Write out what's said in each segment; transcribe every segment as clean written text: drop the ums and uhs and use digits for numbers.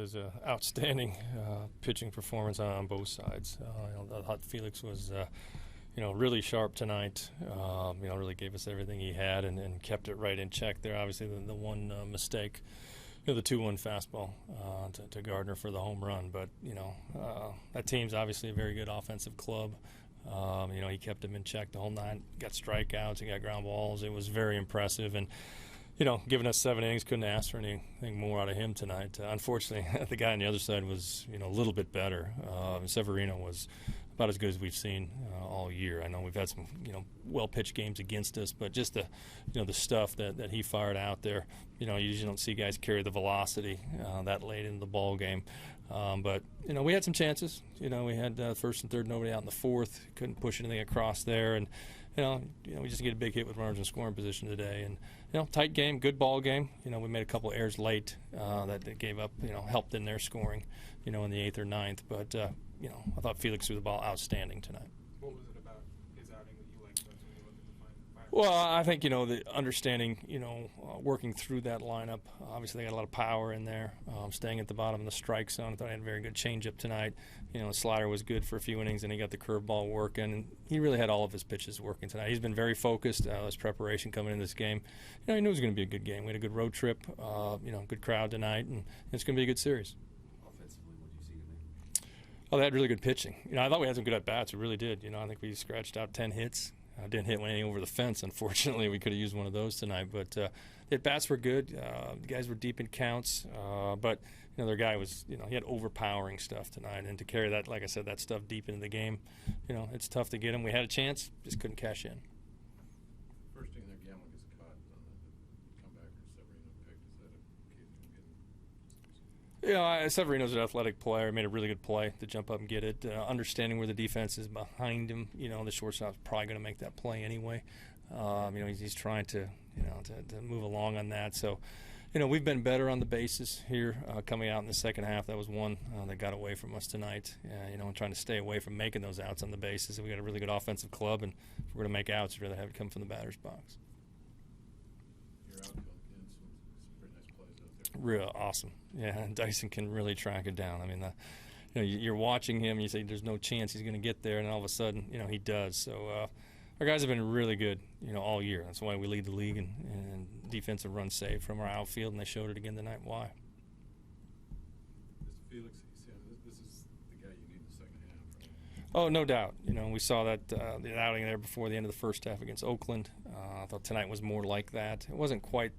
was an outstanding pitching performance on both sides. I thought Felix was, really sharp tonight. Really gave us everything he had and kept it right in check there. Obviously, the one mistake, the 2-1 fastball to Gardner for the home run. But, that team's obviously a very good offensive club. He kept him in check the whole night. Got strikeouts, he got ground balls. It was very impressive. And, giving us 7 innings, couldn't ask for anything more out of him tonight. Unfortunately, the guy on the other side was, a little bit better. Severino was about as good as we've seen all year. I know we've had some, well-pitched games against us, but just the, the stuff that he fired out there, you usually don't see guys carry the velocity that late into the ball game. But we had some chances. We had first and third, nobody out in the fourth. Couldn't push anything across there, and we just get a big hit with runners in scoring position today. And tight game, good ball game. We made a couple of errors late that they gave up. Helped in their scoring. In the 8th or 9th. But I thought Felix threw the ball outstanding tonight. What was it about his outing that you liked best when you look at the final? Well, I think, the understanding, working through that lineup. Obviously, they got a lot of power in there, staying at the bottom of the strike zone. I thought he had a very good changeup tonight. The slider was good for a few innings, and he got the curveball working. And he really had all of his pitches working tonight. He's been very focused. His preparation coming in this game. He knew it was going to be a good game. We had a good road trip, good crowd tonight, and it's going to be a good series. Offensively, what did you see today? Oh, they had really good pitching. I thought we had some good at-bats. We really did. I think we scratched out 10 hits. Didn't hit anything over the fence, unfortunately. We could have used one of those tonight. But the at-bats were good. The guys were deep in counts. But, their guy was, he had overpowering stuff tonight. And to carry that, like I said, that stuff deep into the game, it's tough to get him. We had a chance, just couldn't cash in. First thing that Gamble gets caught on the comeback or Severino picked, is that a case of getting? Severino's an athletic player. Made a really good play to jump up and get it. Understanding where the defense is behind him, the shortstop's probably going to make that play anyway. He's trying to move along on that. So, we've been better on the bases here coming out in the second half. That was one that got away from us tonight. And trying to stay away from making those outs on the bases. We got a really good offensive club, and if we're going to make outs, we'd rather have it come from the batter's box. Your outfield again, some pretty nice plays out there. Real awesome. Yeah, and Dyson can really track it down. I mean, you're watching him, and you say there's no chance he's going to get there, and all of a sudden, he does. So our guys have been really good, all year. That's why we lead the league in defensive runs saved from our outfield, and they showed it again tonight. Why? Mr. Felix, this is the guy you need in the second half, right? Oh, no doubt. We saw that the outing there before the end of the first half against Oakland. I thought tonight was more like that. It wasn't quite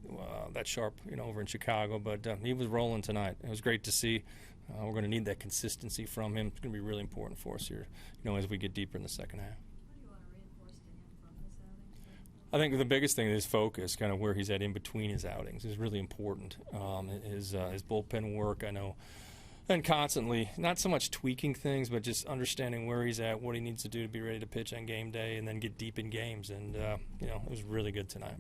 that sharp, over in Chicago, but he was rolling tonight. It was great to see. We're going to need that consistency from him. It's going to be really important for us here, as we get deeper in the second half. What do you want to reinforce to him from this outing? I think the biggest thing is focus, kind of where he's at in between his outings, is really important. His bullpen work, I know, and constantly, not so much tweaking things, but just understanding where he's at, what he needs to do to be ready to pitch on game day, and then get deep in games. And, it was really good tonight.